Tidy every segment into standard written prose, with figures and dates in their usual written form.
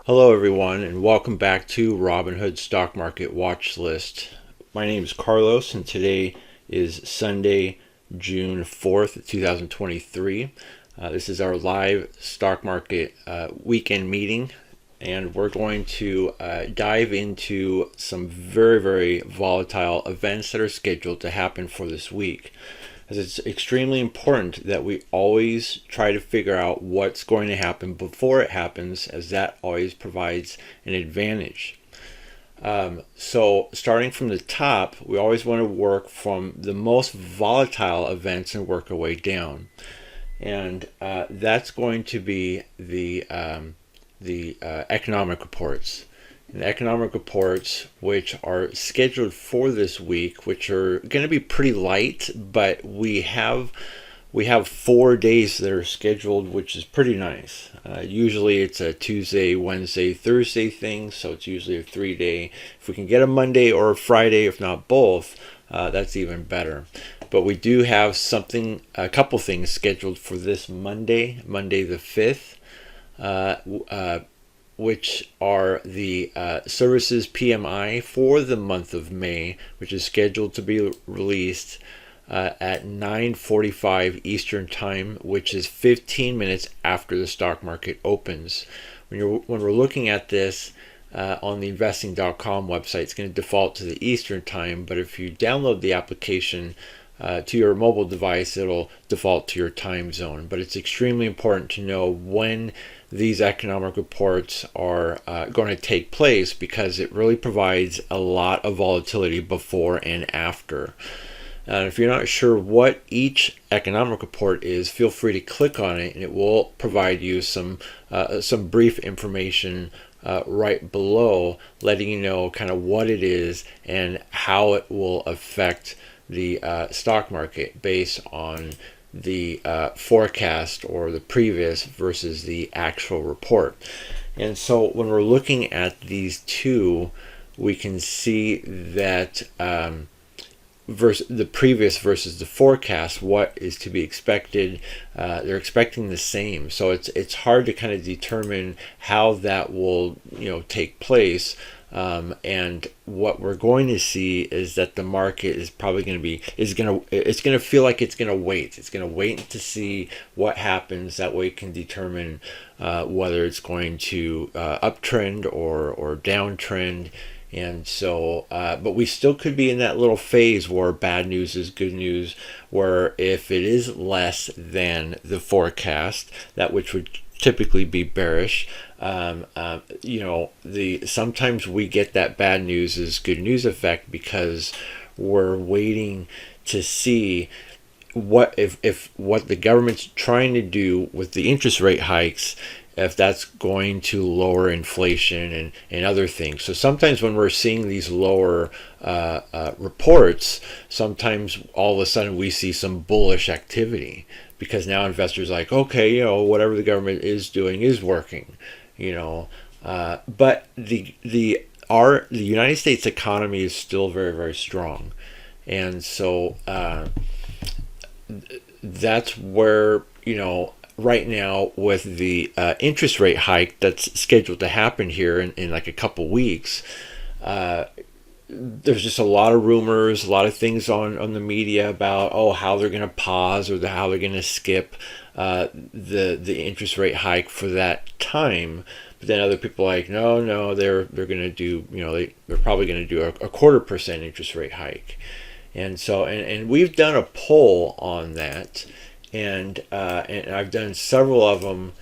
Hello everyone, and welcome back to Robinhood Stock Market Watch List. My name is Carlos, and today is Sunday, June 4th, 2023. This is our live stock market weekend meeting, and we're going to dive into some very, very volatile events that are scheduled to happen for this week. As it's extremely important that we always try to figure out what's going to happen before it happens, as that always provides an advantage. So starting from the top, we always want to work from the most volatile events and work our way down. And that's going to be the economic reports. And the economic reports, which are scheduled for this week, which are going to be pretty light, but we have 4 days that are scheduled, which is pretty nice. Usually it's a Tuesday, Wednesday, Thursday thing, so it's usually a 3-day. If we can get a Monday or a Friday, if not both, that's even better. But we do have a couple things scheduled for this Monday the 5th. Which are the services PMI for the month of May, which is scheduled to be released at 9:45 Eastern Time, which is 15 minutes after the stock market opens. When we're looking at this on the investing.com website, it's going to default to the Eastern Time, but if you download the application to your mobile device, it'll default to your time zone. But it's extremely important to know when these economic reports are going to take place, because it really provides a lot of volatility before and after. If you're not sure what each economic report is, feel free to click on it, and it will provide you some brief information right below, letting you know kind of what it is and how it will affect the stock market based on the forecast or the previous versus the actual report. And so when we're looking at these two, we can see that the previous versus the forecast, what is to be expected, they're expecting the same. So it's hard to kind of determine how that will take place. And what we're going to see is that the market is probably going to it's going to feel like it's going to wait. It's going to wait to see what happens. That way it can determine whether it's going to uptrend or downtrend. And so, but we still could be in that little phase where bad news is good news, where if it is less than the forecast, that which would typically be bearish, sometimes we get that bad news is good news effect, because we're waiting to see what the government's trying to do with the interest rate hikes, if that's going to lower inflation and other things. So sometimes when we're seeing these lower reports, sometimes all of a sudden we see some bullish activity, because now investors are like, okay, whatever the government is doing is working, but the United States economy is still very, very strong. And so that's where, right now with the interest rate hike that's scheduled to happen here in like a couple weeks, there's just a lot of rumors, a lot of things on the media about how they're going to pause or how they're going to skip the interest rate hike for that time. But then other people are like, no, they're going to do, they're probably going to do a 0.25% interest rate hike. And so and we've done a poll on that, and I've done several of them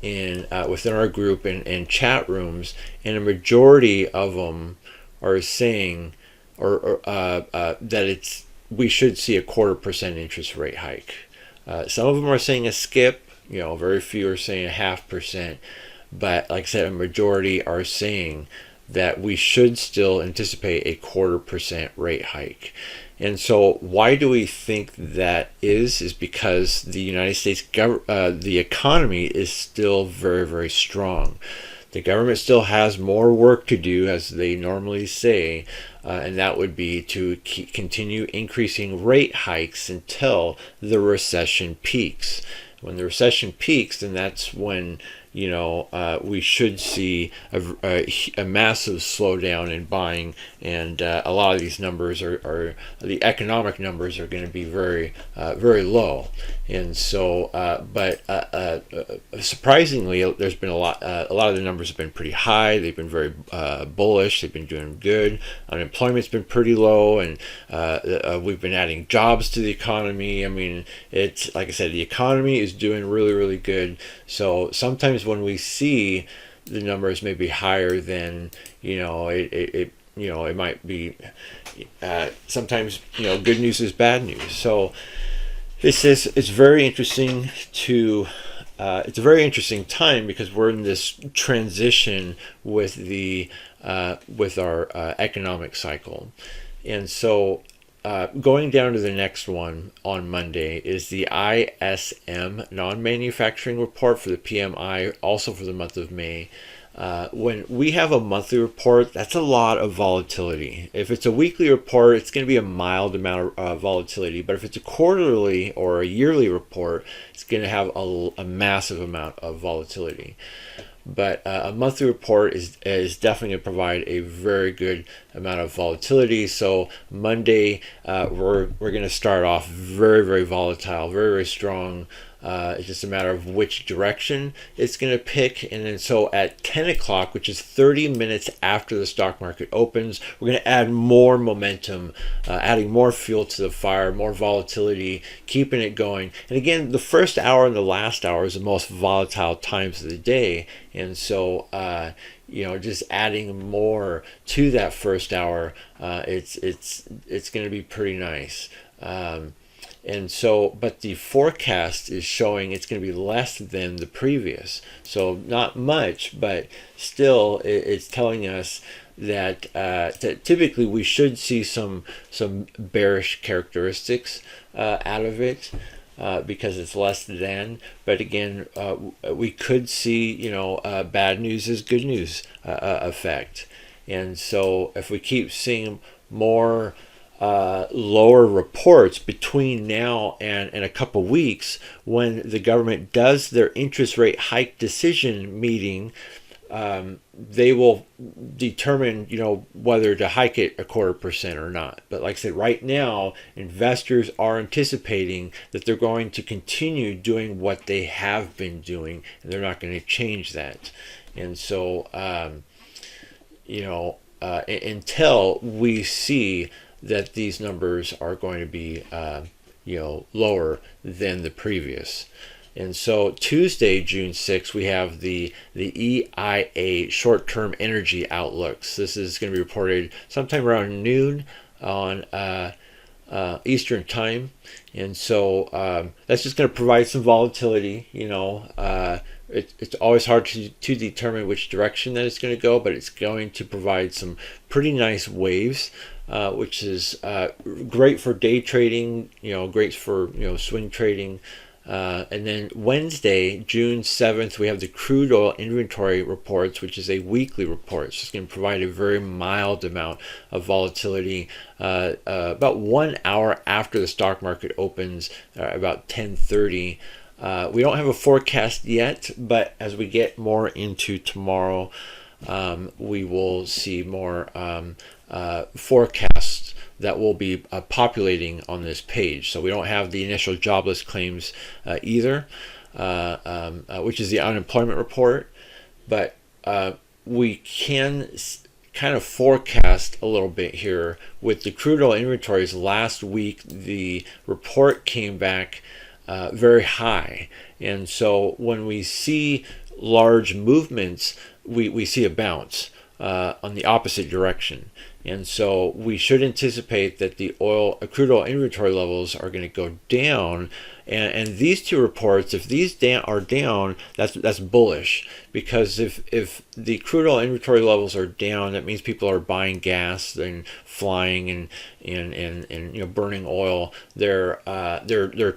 within our group and chat rooms, and a majority of them are saying that we should see a 0.25% interest rate hike. Some of them are saying a skip. Very few are saying 0.5%. But like I said, a majority are saying that we should still anticipate a 0.25% rate hike. And so why do we think that is because the United States the economy is still very, very strong. The government still has more work to do, as they normally say, and that would be to continue increasing rate hikes until the recession peaks. When the recession peaks, then that's when we should see a massive slowdown in buying, and a lot of these numbers are the economic numbers are going to be very very low. And so, but surprisingly, there's been a lot of the numbers have been pretty high. They've been very bullish. They've been doing good. Unemployment's been pretty low, and we've been adding jobs to the economy. I mean, it's like I said, the economy is doing really, really good. So sometimes when we see the numbers maybe higher than it might be. Sometimes good news is bad news. So it's very interesting to. It's a very interesting time because we're in this transition with with our economic cycle, and so going down to the next one on Monday is the ISM non-manufacturing report for the PMI, also for the month of May. When we have a monthly report, that's a lot of volatility. If it's a weekly report, it's going to be a mild amount of volatility. But if it's a quarterly or a yearly report, it's going to have a massive amount of volatility. But a monthly report is definitely going to provide a very good amount of volatility. So Monday, we're going to start off very, very volatile, very, very strong. It's just a matter of which direction it's going to pick. And then so at 10 o'clock, which is 30 minutes after the stock market opens, we're going to add more momentum, adding more fuel to the fire, more volatility, keeping it going. And again, the first hour and the last hour is the most volatile times of the day. And so, just adding more to that first hour, it's going to be pretty nice. And so, but the forecast is showing it's going to be less than the previous. So not much, but still it's telling us that, that typically we should see some bearish characteristics out of it. Because it's less than, but again, we could see, bad news is good news effect. And so if we keep seeing more lower reports between now and a couple weeks, when the government does their interest rate hike decision meeting, they will determine, whether to hike it 0.25% or not. But like I said, right now, investors are anticipating that they're going to continue doing what they have been doing, and they're not going to change that. And so, until we see that these numbers are going to be, lower than the previous. And so Tuesday, June 6th, we have the EIA short-term energy outlooks. This is going to be reported sometime around noon on Eastern time. And so that's just going to provide some volatility. It's always hard to determine which direction that it's going to go, but it's going to provide some pretty nice waves, which is great for day trading, great for swing trading. And then Wednesday, June 7th, we have the crude oil inventory reports, which is a weekly report. So it's going to provide a very mild amount of volatility about 1 hour after the stock market opens, about 10:30. We don't have a forecast yet, but as we get more into tomorrow, we will see more forecasts that will be populating on this page. So we don't have the initial jobless claims either, which is the unemployment report, but we can kind of forecast a little bit here. With the crude oil inventories last week, the report came back very high, and so when we see large movements, we see a bounce on the opposite direction. And so we should anticipate that the crude oil inventory levels are going to go down. And these two reports, if these are down, that's bullish, because if the crude oil inventory levels are down, that means people are buying gas and flying and burning oil. They're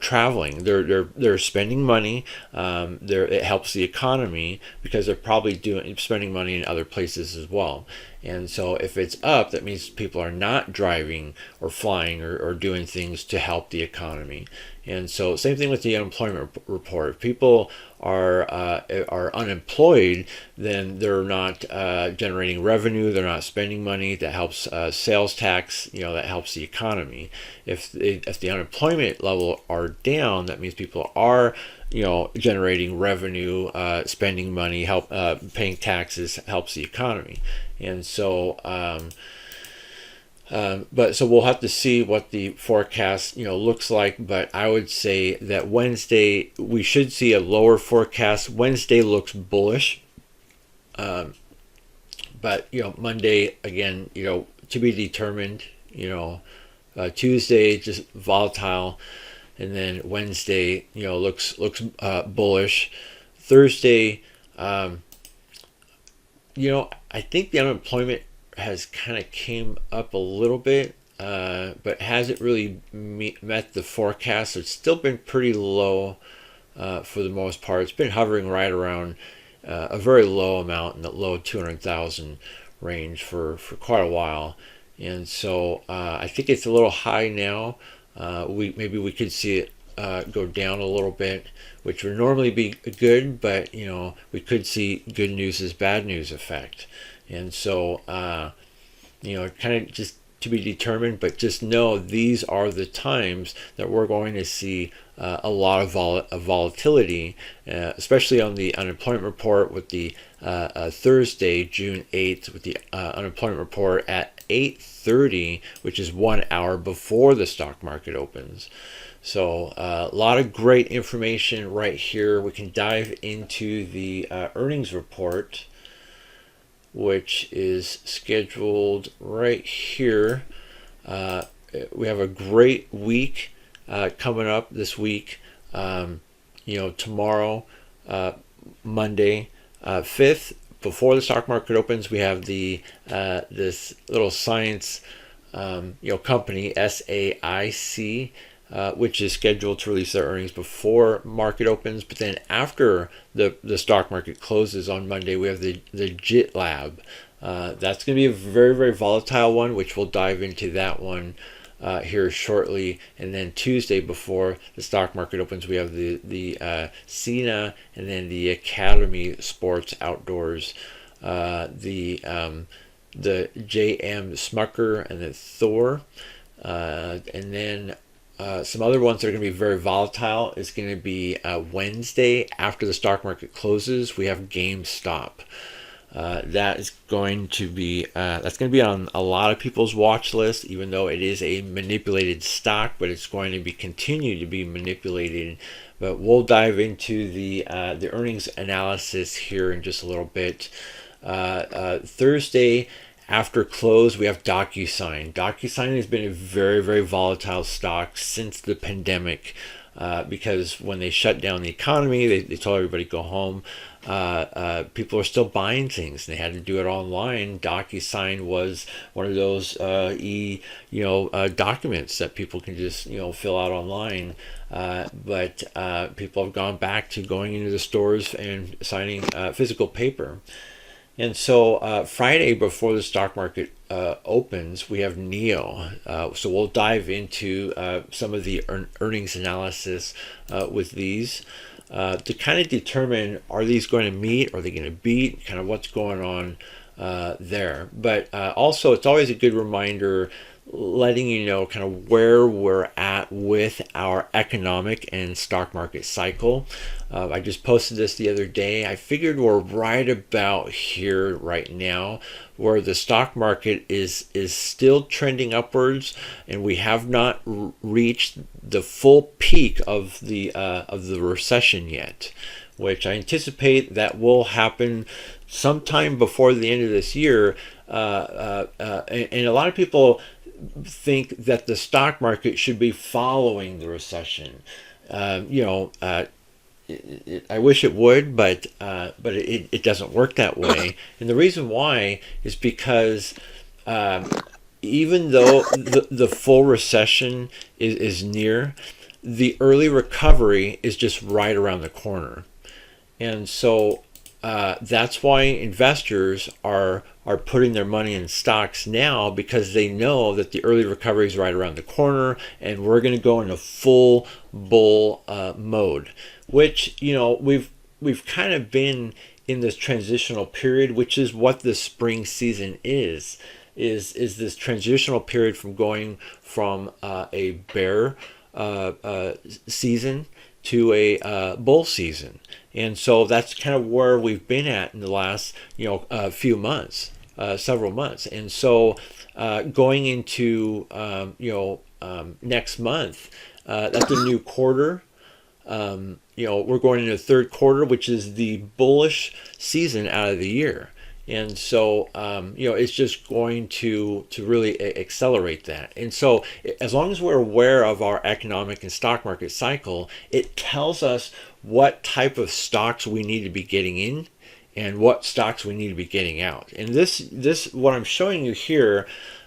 traveling. They're spending money. It helps the economy because they're probably spending money in other places as well. And so if it's up, that means people are not driving or flying or doing things to help the economy. And so So same thing with the unemployment report. If people are unemployed, then they're not generating revenue. They're not spending money. That helps sales tax. That helps the economy. If the unemployment level are down, that means people are generating revenue, spending money, paying taxes, helps the economy. And so so we'll have to see what the forecast looks like, but I would say that Wednesday we should see a lower forecast. Wednesday looks bullish, but Monday again to be determined. Tuesday just volatile, and then Wednesday looks bullish. Thursday, I think the unemployment has kind of came up a little bit, but hasn't really met the forecast. It's still been pretty low for the most part. It's been hovering right around a very low amount in the low 200,000 range for quite a while. And so I think it's a little high now. Maybe we could see it go down a little bit, which would normally be good, but we could see good news is bad news effect. And so, kind of just to be determined, but just know these are the times that we're going to see a lot of volatility, especially on the unemployment report with the Thursday, June 8th, with the unemployment report at 8:30, which is 1 hour before the stock market opens. So a lot of great information right here. We can dive into the earnings report, which is scheduled right here. We have a great week coming up this week. Tomorrow, Monday, 5th, before the stock market opens, we have this little science company, SAIC, which is scheduled to release their earnings before market opens. But then after the stock market closes on Monday, we have the JIT Lab. That's going to be a very, very volatile one, which we'll dive into that one here shortly. And then Tuesday, before the stock market opens, we have the CINA, and then the Academy Sports Outdoors, the JM Smucker, and then Thor, and then some other ones that are going to be very volatile is going to be Wednesday after the stock market closes. We have GameStop. That is going to be on a lot of people's watch list, even though it is a manipulated stock, but it's going to continue to be manipulated. But we'll dive into the earnings analysis here in just a little bit. Thursday, after close, we have DocuSign. DocuSign has been a very, very volatile stock since the pandemic, because when they shut down the economy, they told everybody to go home. People are still buying things. They had to do it online. DocuSign was one of those documents that people can just fill out online. But people have gone back to going into the stores and signing physical paper. And so Friday, before the stock market opens, we have NEO. So we'll dive into some of the earnings analysis with these to kind of determine, are these going to meet? Are they going to beat? Kind of what's going on there. But also, it's always a good reminder, letting you know kind of where we're at with our economic and stock market cycle. I just posted this the other day. I figured we're right about here right now, where the stock market is still trending upwards, and we have not reached the full peak of the recession yet, which I anticipate that will happen sometime before the end of this year. And a lot of people think that the stock market should be following the recession. I wish it would, but it doesn't work that way. And the reason why is because even though the full recession is near, the early recovery is just right around the corner. And so that's why investors are putting their money in stocks now, because they know that the early recovery is right around the corner, and we're going to go into full bull mode, which we've kind of been in this transitional period, which is what the spring season is this transitional period from going from a bear season to a bull season. And so that's kind of where we've been at in the last few months, several months. And so going into next month, that's a new quarter. We're going into the third quarter, which is the bullish season out of the year. And so, it's just going to really accelerate that. And so as long as we're aware of our economic and stock market cycle, it tells us what type of stocks we need to be getting in and what stocks we need to be getting out. And this what I'm showing you here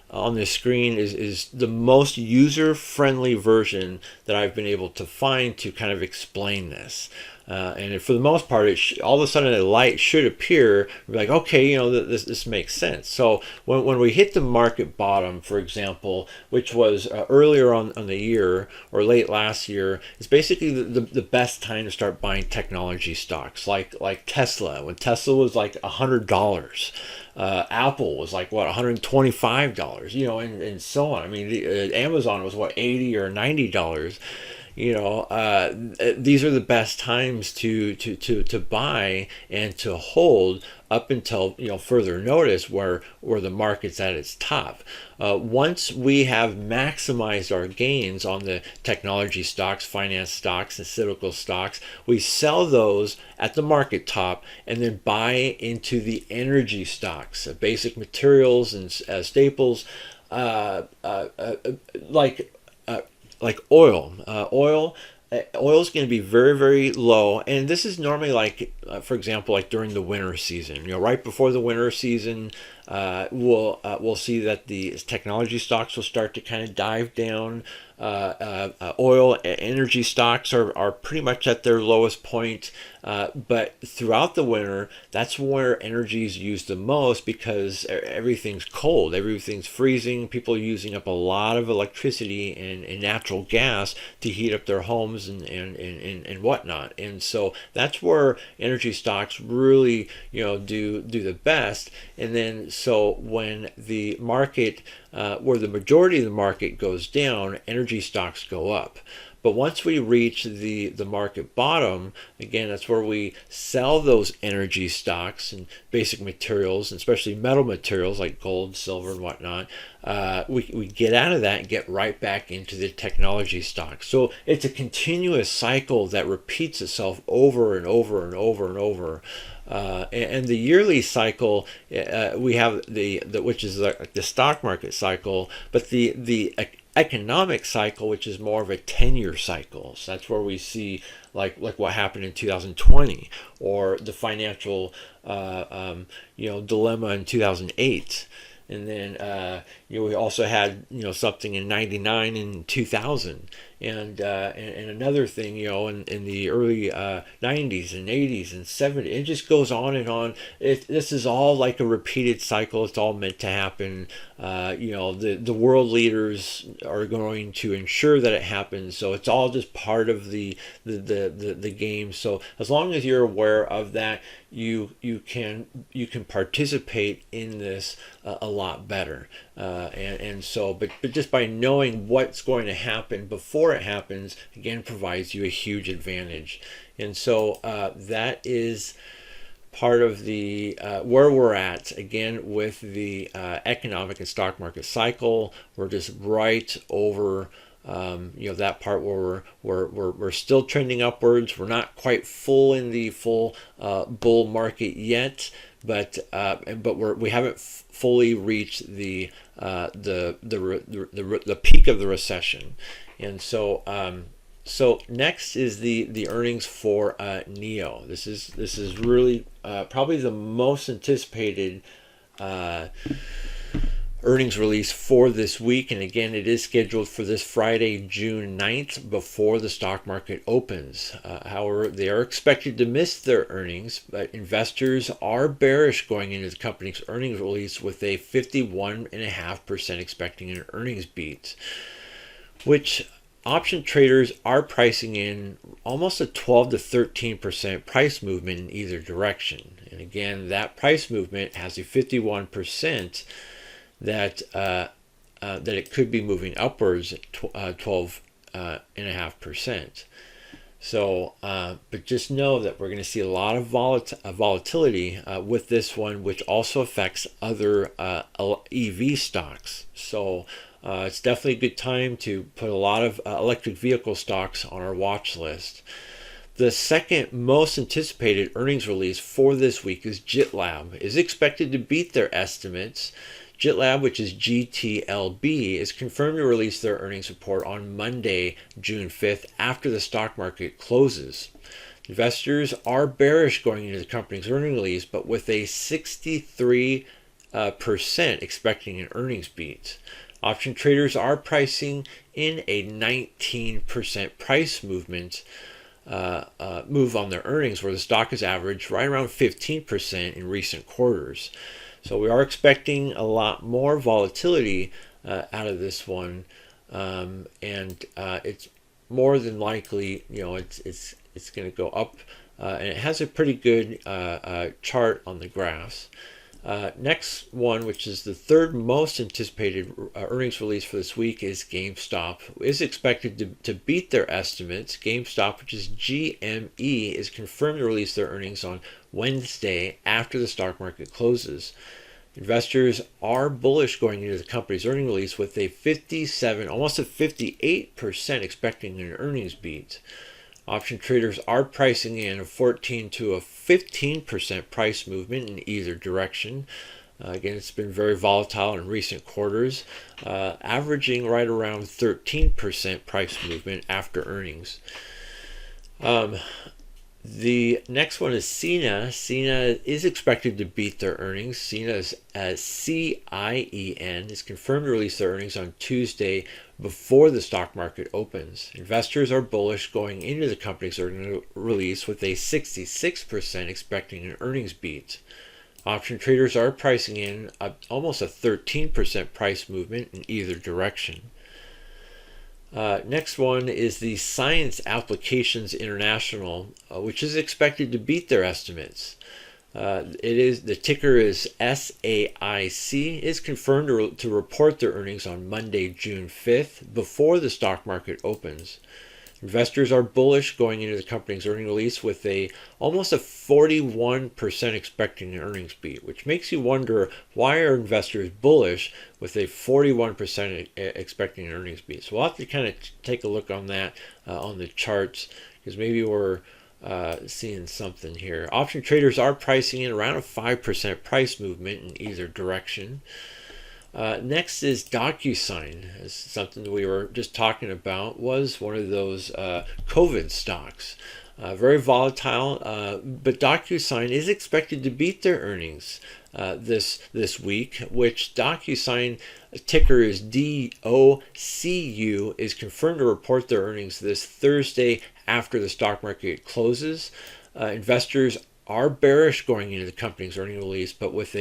on the screen is the most user-friendly version that I've been able to find to kind of explain this. And for the most part, all of a sudden a light should appear, like, okay, this makes sense. So when we hit the market bottom, for example, which was earlier on the year or late last year, it's basically the best time to start buying technology stocks, like Tesla. When Tesla was like $100. Apple was like $125, and so on. I mean, Amazon was $80 or $90. These are the best times to buy and to hold up until further notice where the market's at its top. Once we have maximized our gains on the technology stocks, finance stocks, and cyclical stocks, we sell those at the market top and then buy into the energy stocks, basic materials and staples, like oil. Oil is going to be very, very low, and this is normally like, for example, like during the winter season. Right before the winter season, we'll see that the technology stocks will start to kind of dive down. Oil energy stocks are pretty much at their lowest point, but throughout the winter, that's where energy is used the most, because everything's cold, everything's freezing. People are using up a lot of electricity and natural gas to heat up their homes and whatnot. And so that's where energy stocks really do the best. And then so when the market, where the majority of the market goes down, energy stocks go up. But once we reach the market bottom, again, that's where we sell those energy stocks and basic materials, and especially metal materials like gold, silver, and whatnot. We get out of that and get right back into the technology stocks. So it's a continuous cycle that repeats itself over and over and over and over. And the yearly cycle, we have the which is the stock market cycle, but the economic cycle, which is more of a 10-year cycle. So that's where we see like what happened in 2020, or the financial dilemma in 2008. And then we also had something in '99 and 2000, and another thing in the early '90s and '80s and '70s. It just goes on and on. This is all like a repeated cycle. It's all meant to happen. The world leaders are going to ensure that it happens. So it's all just part of the game. So as long as you're aware of that, you can participate in this a lot better. And so, but just by knowing what's going to happen before it happens, again, provides you a huge advantage. And so that is part of the where we're at, again, with the economic and stock market cycle. We're just right over that part where we're still trending upwards. We're not quite full in the full bull market yet, but we haven't fully reached the peak of the recession. And so so next is the earnings for NEO. This is really probably the most anticipated earnings release for this week. And again, it is scheduled for this Friday, June 9th, before the stock market opens. However, they are expected to miss their earnings, but investors are bearish going into the company's earnings release with a 51.5% expecting an earnings beat, which option traders are pricing in almost a 12 to 13% price movement in either direction. And again, that price movement has a 51% that it could be moving upwards at 12.5%. So, but just know that we're going to see a lot of volatility with this one, which also affects other EV stocks. So it's definitely a good time to put a lot of electric vehicle stocks on our watch list. The second most anticipated earnings release for this week is GitLab. Is expected to beat their estimates. GitLab, which is GTLB, is confirmed to release their earnings report on Monday, June 5th, after the stock market closes. Investors are bearish going into the company's earnings release, but with a 63% expecting an earnings beat. Option traders are pricing in a 19% price movement move on their earnings, where the stock has averaged right around 15% in recent quarters. So we are expecting a lot more volatility out of this one, and it's more than likely, it's going to go up, and it has a pretty good chart on the graphs. Next one, which is the third most anticipated earnings release for this week, is GameStop. Is expected to beat their estimates. GameStop, which is GME, is confirmed to release their earnings on Wednesday after the stock market closes. Investors are bullish going into the company's earnings release with a 57, almost a 58% expecting an earnings beat. Option traders are pricing in a 14 to a 15% price movement in either direction. Again, it's been very volatile in recent quarters, averaging right around 13% price movement after earnings. The next one is Cena. Cena is expected to beat their earnings. Cena's CIEN is confirmed to release their earnings on Tuesday before the stock market opens. Investors are bullish going into the company's earnings release with a 66% expecting an earnings beat. Option traders are pricing in almost a 13% price movement in either direction. Next one is the Science Applications International, which is expected to beat their estimates. The ticker is SAIC. Is confirmed to report their earnings on Monday, June 5th, before the stock market opens. Investors are bullish going into the company's earnings release with almost a 41% expecting an earnings beat, which makes you wonder, why are investors bullish with a 41% expecting an earnings beat? So we'll have to kind of take a look on that on the charts, because maybe we're seeing something here. Option traders are pricing in around a 5% price movement in either direction. Next is DocuSign. It's something that we were just talking about, was one of those COVID stocks. Very volatile, but DocuSign is expected to beat their earnings this week, which DocuSign ticker is DOCU, is confirmed to report their earnings this Thursday after the stock market closes. Investors are bearish going into the company's earnings release, but with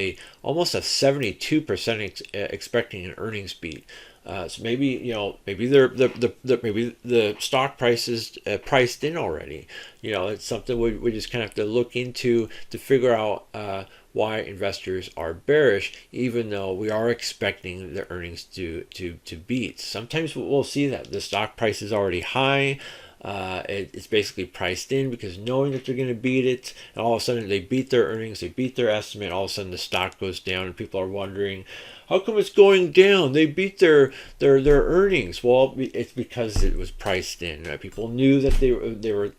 almost a 72% expecting an earnings beat. So maybe maybe the stock price is priced in already. It's something we just kind of have to look into to figure out why investors are bearish, even though we are expecting the earnings to beat. Sometimes we'll see that the stock price is already high. It's basically priced in, because knowing that they're going to beat it, and all of a sudden they beat their earnings, they beat their estimate, all of a sudden the stock goes down, and people are wondering, how come it's going down? They beat their earnings. Well, it's because it was priced in. People knew that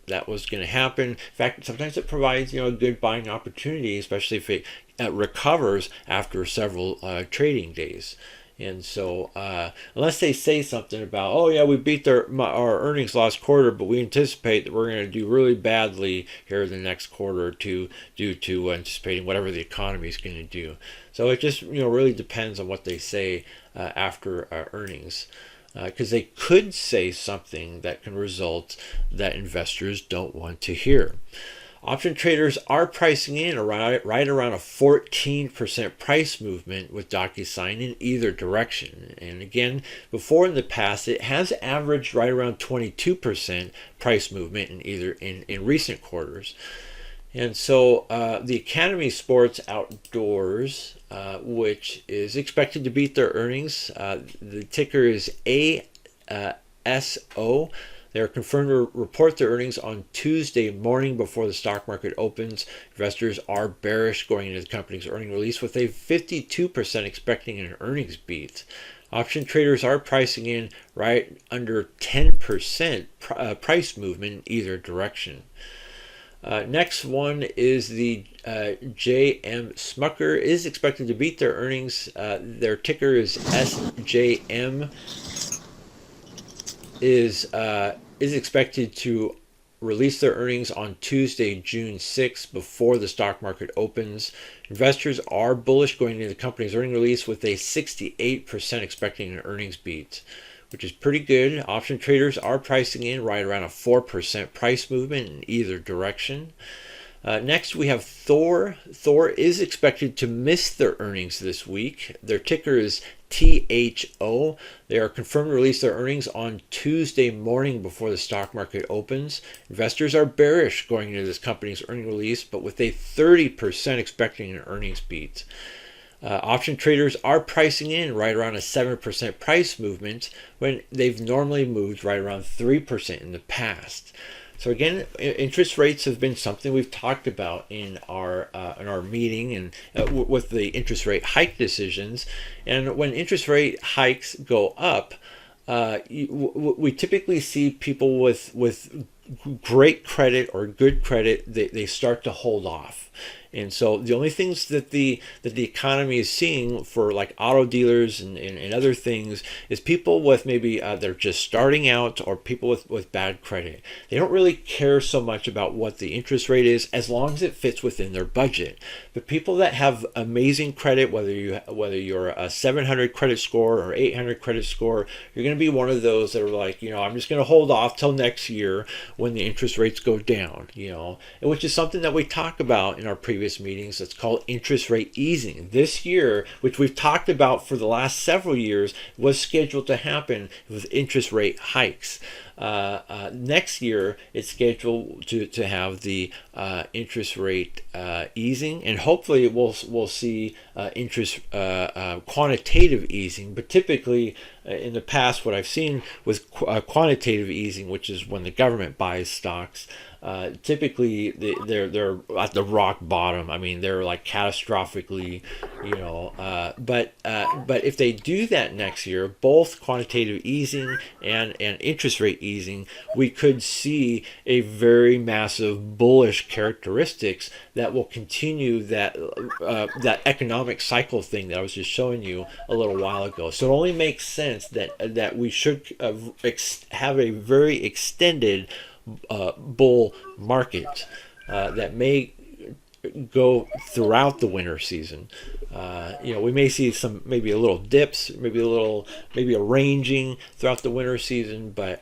that was going to happen. In fact, sometimes it provides a good buying opportunity, especially if it recovers after several trading days. And so, unless they say something about, oh yeah, we beat our earnings last quarter, but we anticipate that we're going to do really badly here in the next quarter or two due to anticipating whatever the economy is going to do. So it just really depends on what they say after earnings, because they could say something that can result that investors don't want to hear. Option traders are pricing in right around a 14% price movement with DocuSign in either direction. And again, before in the past, it has averaged right around 22% price movement in recent quarters. And so the Academy Sports Outdoors, which is expected to beat their earnings, the ticker is ASO. They are confirmed to report their earnings on Tuesday morning before the stock market opens. Investors are bearish going into the company's earnings release, with a 52% expecting an earnings beat. Option traders are pricing in right under 10% price movement in either direction. Next one is the JM Smucker is expected to beat their earnings. Their ticker is SJM. Is expected to release their earnings on Tuesday, June 6th, before the stock market opens. Investors are bullish going into the company's earnings release, with a 68% expecting an earnings beat, which is pretty good. Option traders are pricing in right around a 4% price movement in either direction. Next, we have Thor. Thor is expected to miss their earnings this week. Their ticker is THO. They are confirmed to release their earnings on Tuesday morning before the stock market opens. Investors are bearish going into this company's earnings release, but with a 30% expecting an earnings beat. Option traders are pricing in right around a 7% price movement when they've normally moved right around 3% in the past. So again, interest rates have been something we've talked about in our meeting and with the interest rate hike decisions. And when interest rate hikes go up, we typically see people with great credit or good credit, they start to hold off. And so the only things that the economy is seeing for like auto dealers and other things is people with maybe they're just starting out, or people with bad credit. They don't really care so much about what the interest rate is as long as it fits within their budget. But people that have amazing credit, whether you're a 700 credit score or 800 credit score, you're going to be one of those that are like, I'm just going to hold off till next year when the interest rates go down, which is something that we talk about in our previous meetings. That's called interest rate easing. This year, which we've talked about for the last several years, was scheduled to happen with interest rate hikes. Next year, it's scheduled to have the interest rate easing, and hopefully we'll see interest quantitative easing. But typically, in the past, what I've seen with quantitative easing, which is when the government buys stocks, typically they're at the rock bottom. I mean, they're like catastrophically, but if they do that next year, both quantitative easing and interest rate easing, we could see a very massive bullish characteristics that will continue that economic cycle thing that I was just showing you a little while ago. So it only makes sense that we should have a very extended bull market that may go throughout the winter season. We may see maybe a little dips, maybe a ranging throughout the winter season, but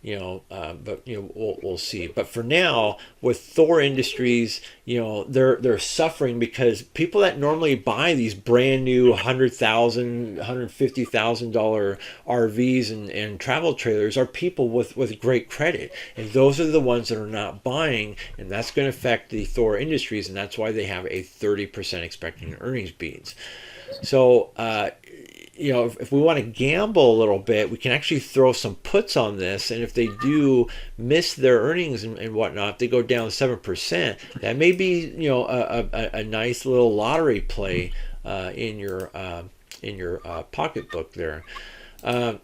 we'll see. But for now, with Thor Industries, they're suffering because people that normally buy these brand new $100,000, $150,000 RVs and travel trailers are people with great credit, and those are the ones that are not buying, and that's going to affect the Thor Industries, and that's why they have a 30% expecting earnings beats. So if we want to gamble a little bit, we can actually throw some puts on this, and if they do miss their earnings and whatnot, if they go down 7%, that may be a nice little lottery play in your pocketbook there.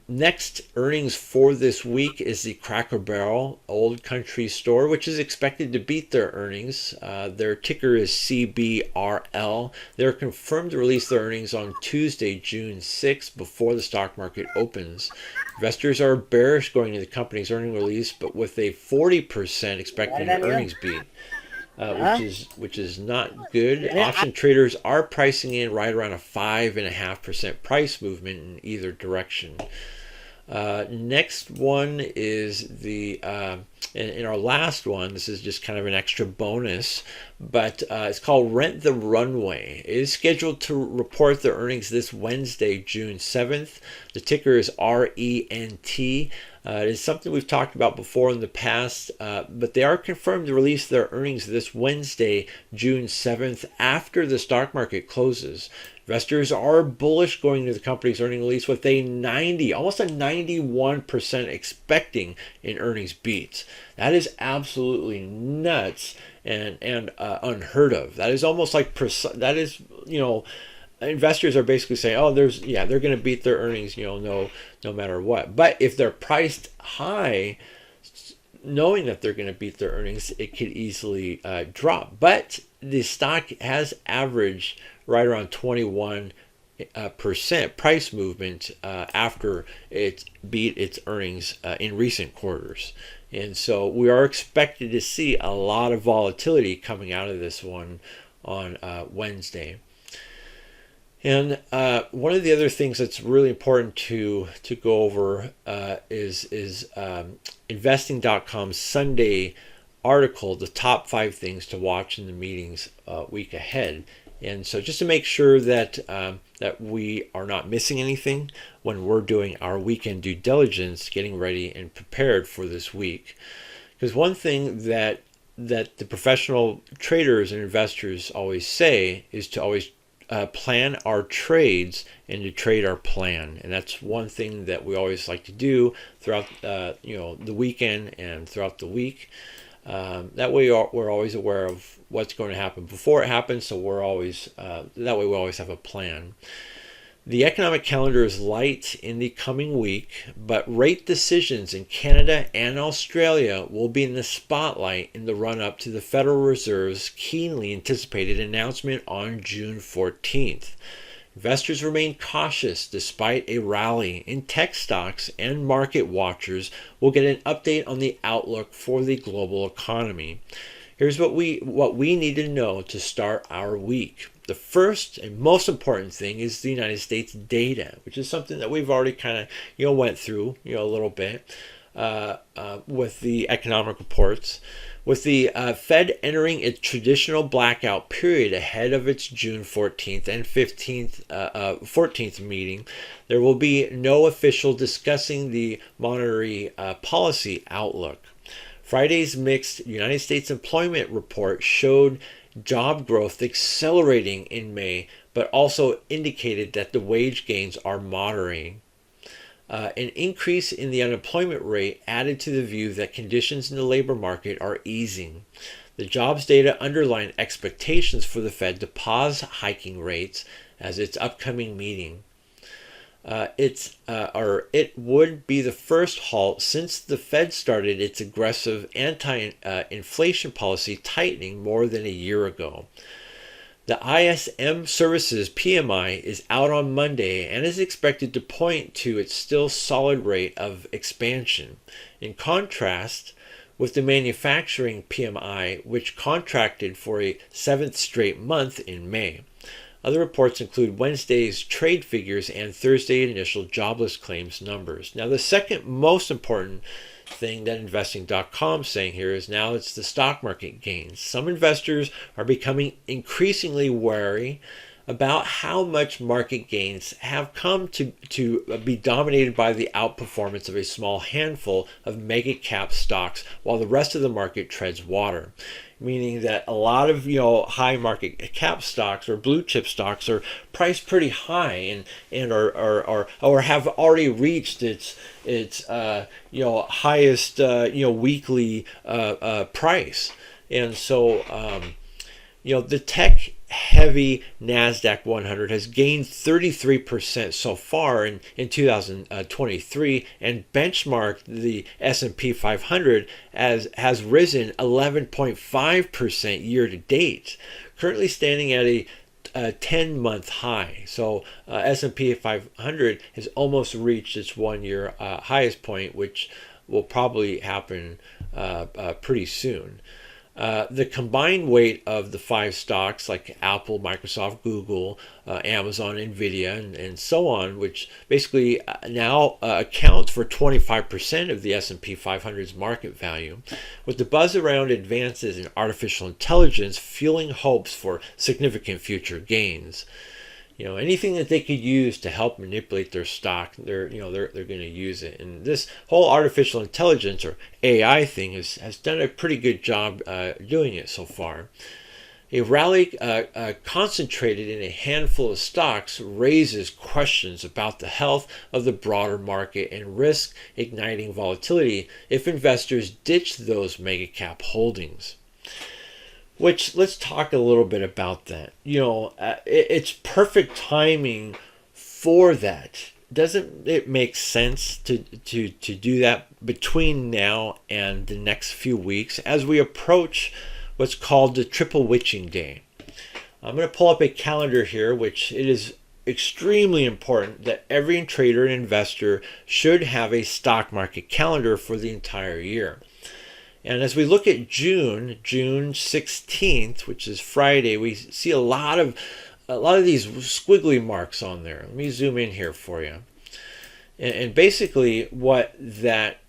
Next earnings for this week is the Cracker Barrel Old Country Store, which is expected to beat their earnings. Their ticker is CBRL. They're confirmed to release their earnings on Tuesday, June 6th, before the stock market opens. Investors are bearish going into the company's earnings release, but with a 40% expecting an earnings beat. Which is not good. Option traders are pricing in right around a 5.5% price movement in either direction. Next one is the in our last one, this is just kind of an extra bonus, but it's called Rent the Runway. It is scheduled to report their earnings this Wednesday, June 7th. The ticker is RENT. It is something we've talked about before in the past, but they are confirmed to release their earnings this Wednesday, June 7th, after the stock market closes. Investors are bullish going into the company's earnings release with almost a 91% expecting an earnings beat. That is absolutely nuts and unheard of. That is almost like investors are basically saying, oh, they're going to beat their earnings, no matter what. But if they're priced high, knowing that they're going to beat their earnings, it could easily drop. But the stock has averaged right around 21% price movement after it beat its earnings in recent quarters. And so we are expected to see a lot of volatility coming out of this one on Wednesday. And one of the other things that's really important to go over is investing.com's Sunday article, the top 5 things to watch in the meetings week ahead. And so just to make sure that we are not missing anything when we're doing our weekend due diligence, getting ready and prepared for this week. Because one thing that the professional traders and investors always say is to always plan our trades and to trade our plan. And that's one thing that we always like to do throughout the weekend and throughout the week. That way we're always aware of what's going to happen before it happens, so we're always that way we always have a plan. The economic calendar is light in the coming week, but rate decisions in Canada and Australia will be in the spotlight in the run-up to the Federal Reserve's keenly anticipated announcement on June 14th. Investors remain cautious despite a rally in tech stocks, and market watchers will get an update on the outlook for the global economy. Here's what we need to know to start our week. The first and most important thing is the United States data, which is something that we've already kind of went through a little bit with the economic reports. With the Fed entering its traditional blackout period ahead of its June 14th and 14th meeting, there will be no official discussing the monetary policy outlook. Friday's mixed United States employment report showed job growth accelerating in May, but also indicated that the wage gains are moderating. An increase in the unemployment rate added to the view that conditions in the labor market are easing. The jobs data underlined expectations for the Fed to pause hiking rates as its upcoming meeting. It would be the first halt since the Fed started its aggressive anti-inflation policy tightening more than a year ago. The ISM Services PMI is out on Monday and is expected to point to its still solid rate of expansion. In contrast, with the manufacturing PMI, which contracted for a 7th straight month in May. Other reports include Wednesday's trade figures and Thursday's initial jobless claims numbers. Now, the second most important thing that investing.com is saying here is now it's the stock market gains. Some investors are becoming increasingly wary about how much market gains have come to be dominated by the outperformance of a small handful of mega cap stocks while the rest of the market treads water. Meaning that a lot of high market cap stocks or blue chip stocks are priced pretty high and or have already reached its highest weekly price. And so the tech heavy NASDAQ 100 has gained 33% so far in 2023, and benchmark the S&P 500 has risen 11.5% year to date, currently standing at a 10-month high. So S&P 500 has almost reached its 1-year highest point, which will probably happen pretty soon. The combined weight of the 5 stocks like Apple, Microsoft, Google, Amazon, Nvidia, and so on, which basically now accounts for 25% of the S&P 500's market value, with the buzz around advances in artificial intelligence fueling hopes for significant future gains. Anything that they could use to help manipulate their stock, they're going to use it. And this whole artificial intelligence or AI thing has done a pretty good job doing it so far. A rally concentrated in a handful of stocks raises questions about the health of the broader market and risk igniting volatility if investors ditch those mega cap holdings. Which, let's talk a little bit about that. It's perfect timing for that. Doesn't it make sense to do that between now and the next few weeks as we approach what's called the triple witching day? I'm going to pull up a calendar here, which it is extremely important that every trader and investor should have a stock market calendar for the entire year. And as we look at June 16th, which is Friday, we see a lot of these squiggly marks on there. Let me zoom in here for you. And basically what that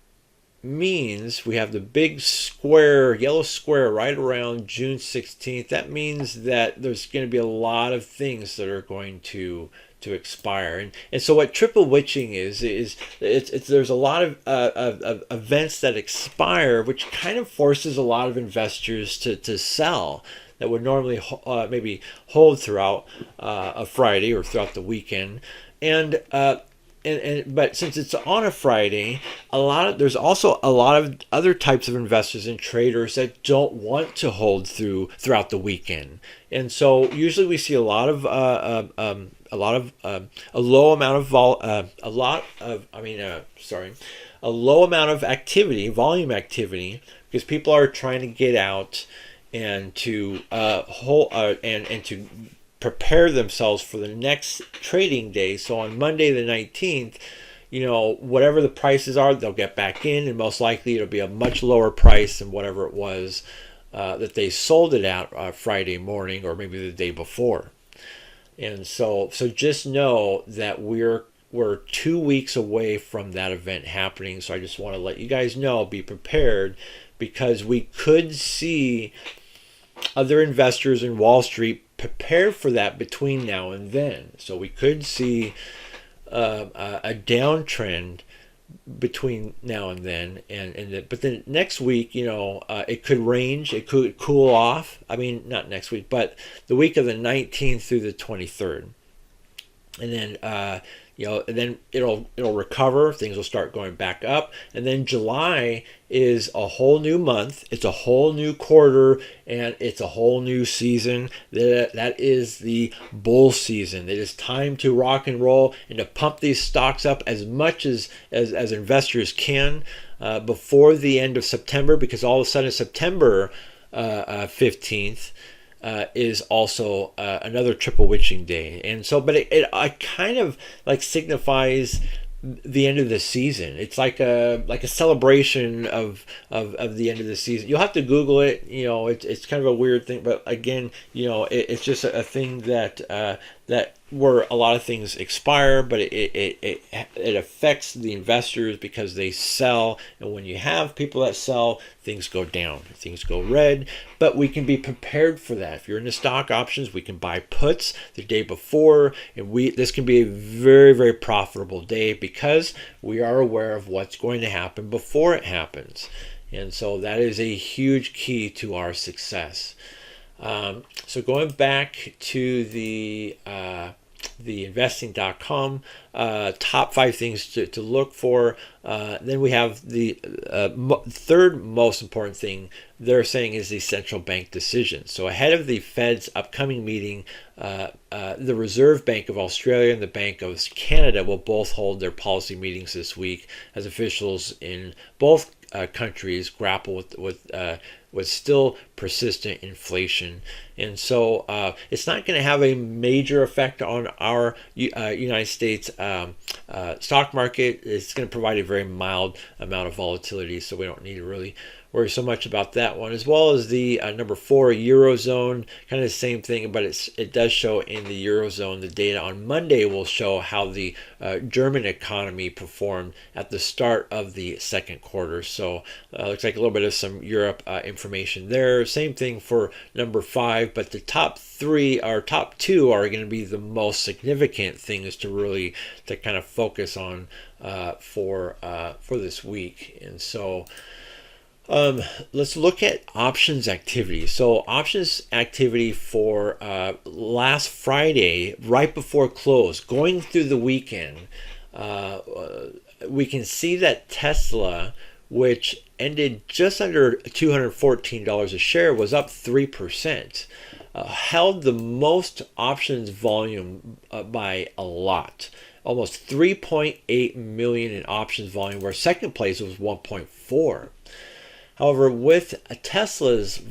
means, we have the big square, yellow square right around June 16th. That means that there's going to be a lot of things that are going to expire. And so what triple witching is there's a lot of events that expire, which kind of forces a lot of investors to sell that would normally maybe hold throughout a Friday or throughout the weekend. But since it's on a Friday, there's also a lot of other types of investors and traders that don't want to hold throughout the weekend, and so usually we see a low amount of activity, volume activity, because people are trying to get out and to and to prepare themselves for the next trading day. So on Monday the 19th, whatever the prices are, they'll get back in, and most likely it'll be a much lower price than whatever it was that they sold it at Friday morning or maybe the day before. And so just know that we're 2 weeks away from that event happening. So I just want to let you guys know, be prepared, because we could see other investors in Wall Street prepare for that between now and then. So we could see a downtrend between now and then, but then next week, it could range, it could cool off. I mean, not next week, but the week of the 19th through the 23rd, and then and then it'll recover. Things will start going back up, and then July is a whole new month. It's a whole new quarter, and it's a whole new season. That is the bull season. It is time to rock and roll and to pump these stocks up as much as investors can before the end of September, because all of a sudden September 15th. Is also another triple witching day, and so, but it kind of like signifies the end of the season. It's like a celebration of the end of the season. You'll have to Google it. It's kind of a weird thing, but again, it's just a thing that where a lot of things expire, but it affects the investors because they sell, and when you have people that sell, things go down, things go red. But we can be prepared for that. If you're into stock options, we can buy puts the day before, and this can be a very, very profitable day because we are aware of what's going to happen before it happens, and so that is a huge key to our success. So going back to the the investing.com top 5 things to look for. Then we have the third most important thing they're saying is the central bank decision. So ahead of the Fed's upcoming meeting, the Reserve Bank of Australia and the Bank of Canada will both hold their policy meetings this week as officials in both countries grapple with still persistent inflation. And so it's not going to have a major effect on our United States stock market. It's going to provide a very mild amount of volatility, so we don't need to really worry so much about that one. As well as the number 4, Eurozone, kind of the same thing, but it does show in the Eurozone. The data on Monday will show how the German economy performed at the start of the second quarter. So looks like a little bit of some Europe information there. Same thing for number 5, but the top 2 are going to be the most significant things to kind of focus on for this week. And so let's look at options activity. So options activity for last Friday, right before close, going through the weekend, we can see that Tesla, which ended just under $214 a share, was up 3%. Held the most options volume by a lot. Almost 3.8 million in options volume, where second place was 1.4. However, with Tesla's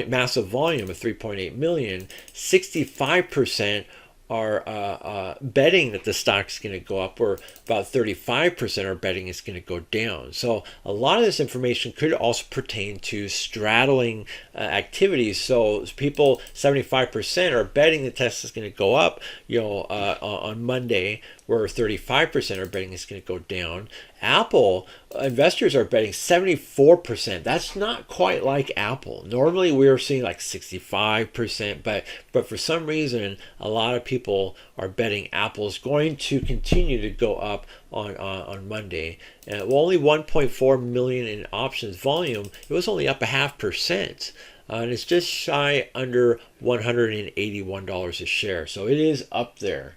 massive volume of 3.8 million, 65% are betting that the stock's going to go up, or about 35% are betting it's going to go down. So a lot of this information could also pertain to straddling activities. So people, 75% are betting that Tesla's going to go up, on Monday, where 35% are betting it's going to go down. Apple, investors are betting 74%. That's not quite like Apple. Normally we are seeing like 65%, but for some reason a lot of people are betting Apple's going to continue to go up on Monday. Only 1.4 million in options volume. It was only up 0.5%. And it's just shy under $181 a share. So it is up there,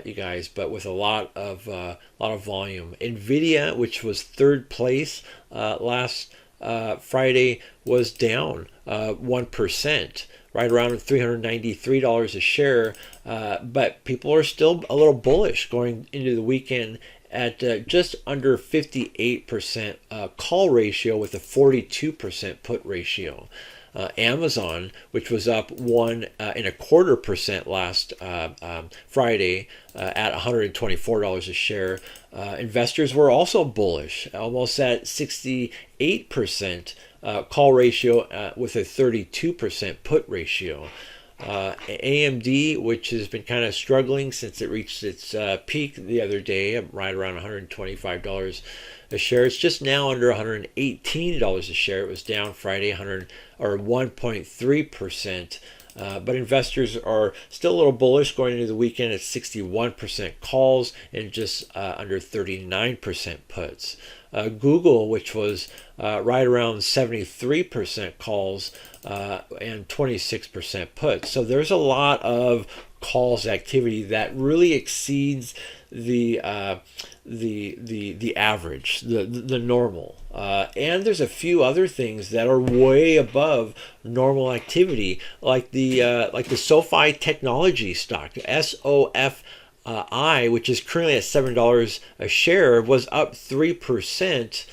you guys, but with a lot of volume. Nvidia, which was third place last Friday, was down 1%, right around $393 a share. But people are still a little bullish going into the weekend at just under 58% call ratio with a 42% put ratio. Amazon, which was up 1.25% last Friday at $124 a share. Investors were also bullish, almost at 68% call ratio with a 32% put ratio. AMD, which has been kind of struggling since it reached its peak the other day, right around $125 a share. It's just now under $118 a share. It was down Friday 1.3%. But investors are still a little bullish going into the weekend at 61% calls and just under 39% puts. Google, which was right around 73% calls and 26% puts. So there's a lot of calls activity that really exceeds the average, the normal. And there's a few other things that are way above normal activity, like the SoFi technology stock, SOFI, which is currently at $7 a share, was up 3%.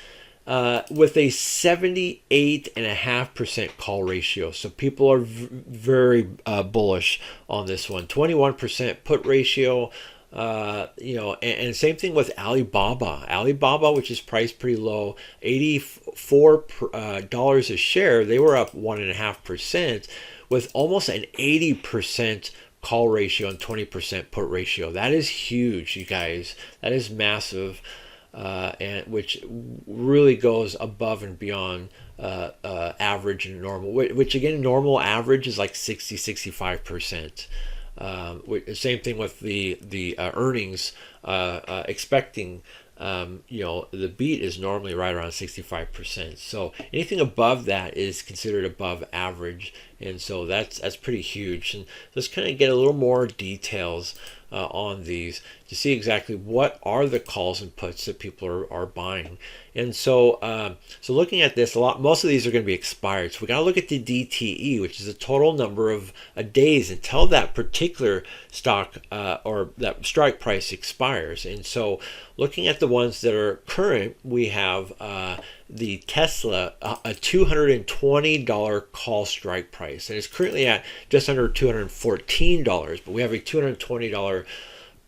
With a 78.5% call ratio. So people are very bullish on this one. 21% put ratio. And same thing with Alibaba. Alibaba, which is priced pretty low, $84 a share. They were up 1.5% with almost an 80% call ratio and 20% put ratio. That is huge, you guys. That is massive. And which really goes above and beyond average and normal, which again, normal average is like 60-65%. Same thing with the earnings, expecting the beat is normally right around 65%. So anything above that is considered above average, and so that's pretty huge. And let's kind of get a little more details on these to see exactly what are the calls and puts that people are buying. And so so looking at this, most of these are going to be expired. So we got to look at the DTE, which is the total number of days until that particular stock or that strike price expires. And so looking at the ones that are current, we have the Tesla, a $220 call strike price, and it's currently at just under $214. But we have a $220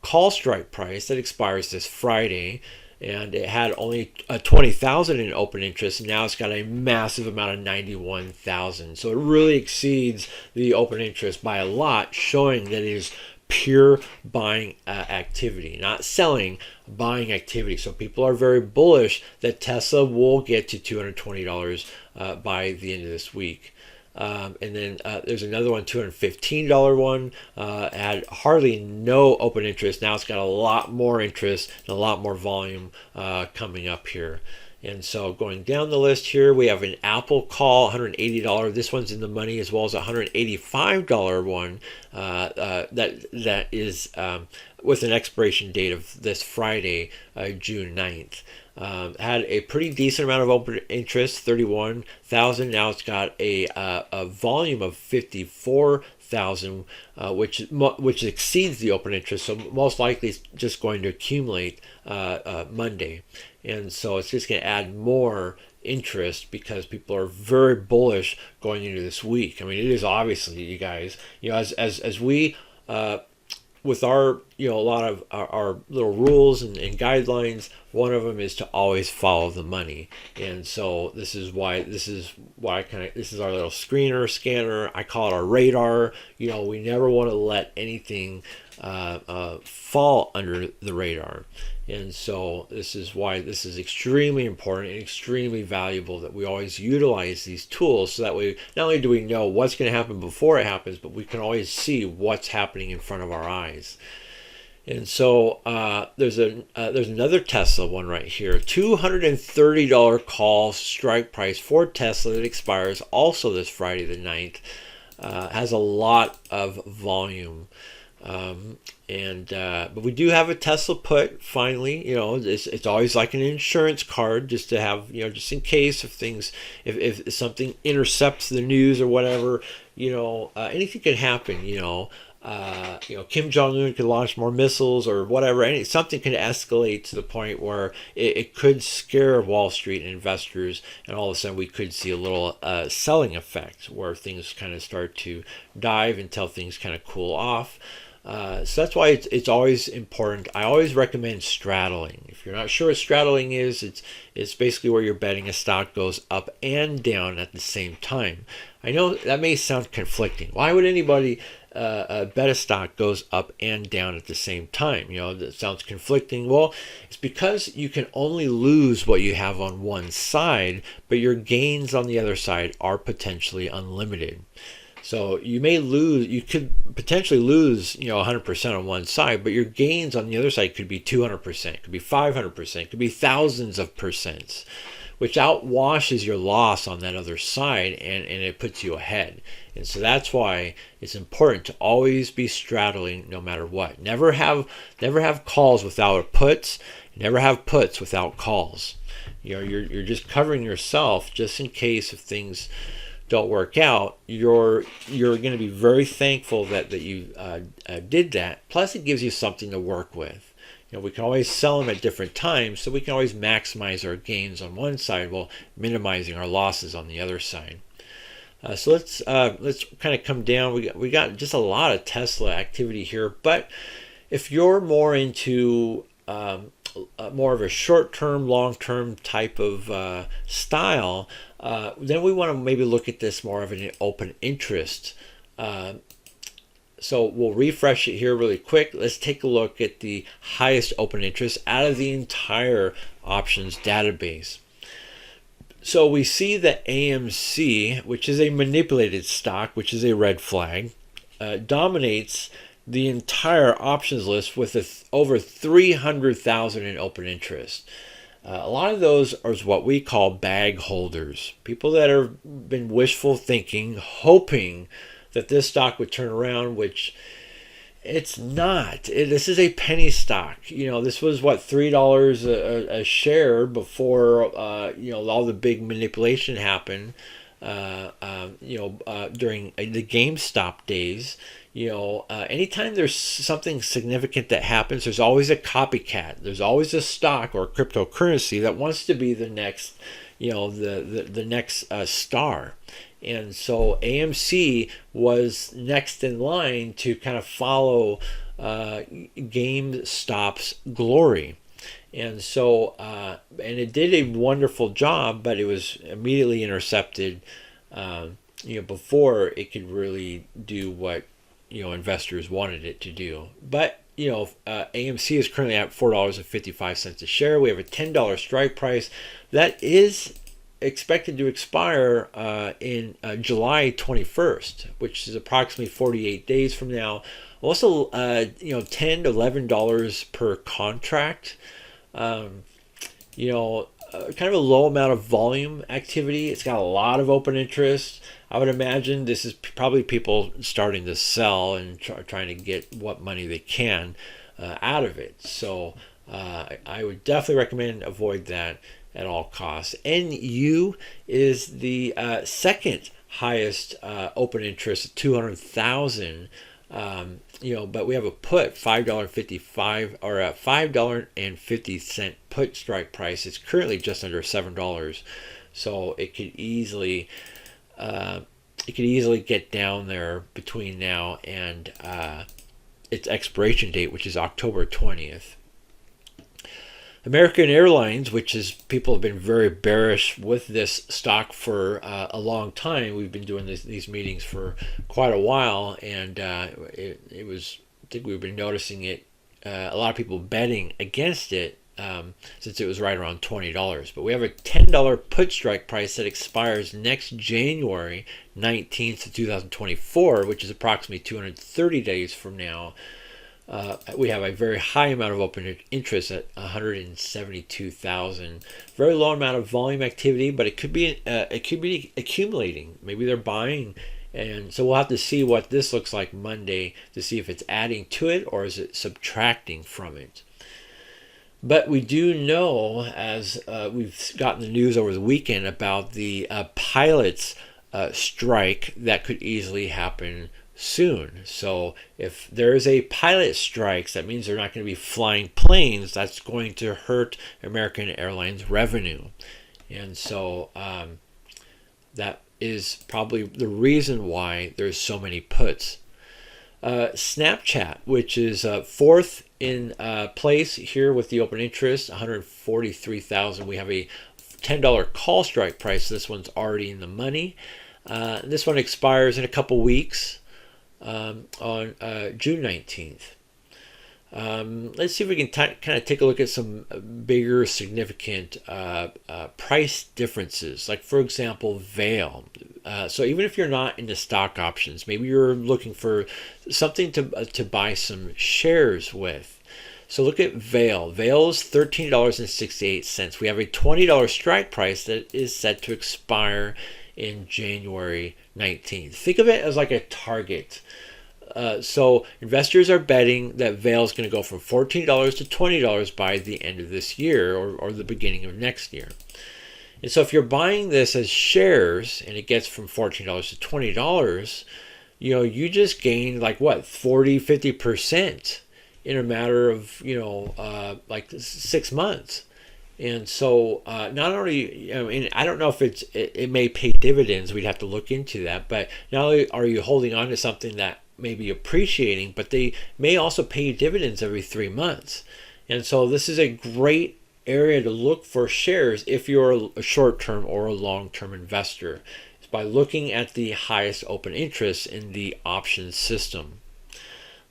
call strike price that expires this Friday, and it had only 20,000 in open interest. And now it's got a massive amount of 91,000. So it really exceeds the open interest by a lot, showing that it is pure buying activity, not selling, buying activity. So people are very bullish that Tesla will get to $220 by the end of this week. And then there's another one, $215 one, had hardly no open interest. Now it's got a lot more interest and a lot more volume coming up here. And so going down the list here, we have an Apple call, $180. This one's in the money, as well as a $185 one that is with an expiration date of this Friday, June 9th. Had a pretty decent amount of open interest, 31,000. Now it's got a volume of 54,000, which exceeds the open interest. So most likely it's just going to accumulate Monday. And so it's just going to add more interest because people are very bullish going into this week. I mean, it is obviously, you guys, as we with our, a lot of our little rules and guidelines, one of them is to always follow the money. And so this is why this is our little screener, scanner. I call it our radar. We never want to let anything fall under the radar. And so this is why this is extremely important and extremely valuable, that we always utilize these tools, so that way not only do we know what's going to happen before it happens, but we can always see what's happening in front of our eyes. And so there's another Tesla one right here, $230 call strike price for Tesla that expires also this Friday the 9th. Has a lot of volume. But we do have a Tesla put finally. It's always like an insurance card, just to have, just in case if something intercepts the news or whatever, anything could happen. Kim Jong-un could launch more missiles or whatever. Something can escalate to the point where it could scare Wall Street and investors, and all of a sudden we could see a little selling effect where things kind of start to dive until things kind of cool off. So that's why it's always important. I always recommend straddling. If you're not sure what straddling is, it's basically where you're betting a stock goes up and down at the same time. I know that may sound conflicting. Why would anybody bet a stock goes up and down at the same time? That sounds conflicting. Well, it's because you can only lose what you have on one side, but your gains on the other side are potentially unlimited. So you could potentially lose, 100% on one side, but your gains on the other side could be 200%, could be 500%, could be thousands of percents, which outwashes your loss on that other side, and it puts you ahead. And so that's why it's important to always be straddling no matter what. Never have calls without puts. Never have puts without calls. You're just covering yourself just in case if things don't work out. You're going to be very thankful that you did that. Plus, it gives you something to work with. We can always sell them at different times, so we can always maximize our gains on one side while minimizing our losses on the other side. So let's kind of come down. We got just a lot of Tesla activity here, but if you're more into more of a short-term, long-term type of style, then we want to maybe look at this more of an open interest. So we'll refresh it here really quick. Let's take a look at the highest open interest out of the entire options database. So we see that AMC, which is a manipulated stock, which is a red flag, dominates the entire options list with over 300,000 in open interest. A lot of those are what we call bag holders, people that have been wishful thinking, hoping that this stock would turn around, which It's not. This is a penny stock. This was what, $3 a share before all the big manipulation happened. During the GameStop days. Anytime there's something significant that happens, there's always a copycat. There's always a stock or cryptocurrency that wants to be the next, the next star. And so AMC was next in line to kind of follow GameStop's glory. And so, and it did a wonderful job, but it was immediately intercepted, before it could really do what, investors wanted it to do. But, AMC is currently at $4.55 a share. We have a $10 strike price that is expected to expire in July 21st, which is approximately 48 days from now. Also, $10 to $11 per contract. Kind of a low amount of volume activity. It's got a lot of open interest. I would imagine this is probably people starting to sell and trying to get what money they can out of it. So I would definitely recommend avoid that at all costs. NU is the second highest open interest at 200,000. But we have a put $5.55 or a $5.50 put strike price. It's currently just under $7, so it could easily get down there between now and its expiration date, which is October 20th. American Airlines, which is, people have been very bearish with this stock for a long time. We've been doing these meetings for quite a while, and it was, I think we've been noticing it, a lot of people betting against it since it was right around $20. But we have a $10 put strike price that expires next January 19th of 2024, which is approximately 230 days from now. We have a very high amount of open interest at 172,000. Very low amount of volume activity, but it could be accumulating. Maybe they're buying, and so we'll have to see what this looks like Monday to see if it's adding to it or is it subtracting from it. But we do know, as we've gotten the news over the weekend about the pilots strike that could easily happen soon. So if there is a pilot strikes, that means they're not going to be flying planes. That's going to hurt American Airlines revenue. And so that is probably the reason why there's so many puts. Snapchat, which is fourth in place here with the open interest, 143,000. We have a $10 call strike price. This one's already in the money. This one expires in a couple weeks. On June 19th. Let's see if we can kind of take a look at some bigger significant price differences. Like, for example, Vail. So even if you're not into stock options, maybe you're looking for something to buy some shares with. So look at Vail. Vail is $13.68. We have a $20 strike price that is set to expire in January 19th. Think of it as like a target. So investors are betting that Vail is going to go from $14 to $20 by the end of this year or the beginning of next year. And so if you're buying this as shares and it gets from $14 to $20, you just gained like what, 40-50% in a matter of like 6 months. And so not only, I don't know if it may pay dividends. We'd have to look into that. But not only are you holding on to something that may be appreciating, but they may also pay you dividends every 3 months. And so this is a great area to look for shares if you're a short-term or a long-term investor. It's by looking at the highest open interest in the options system.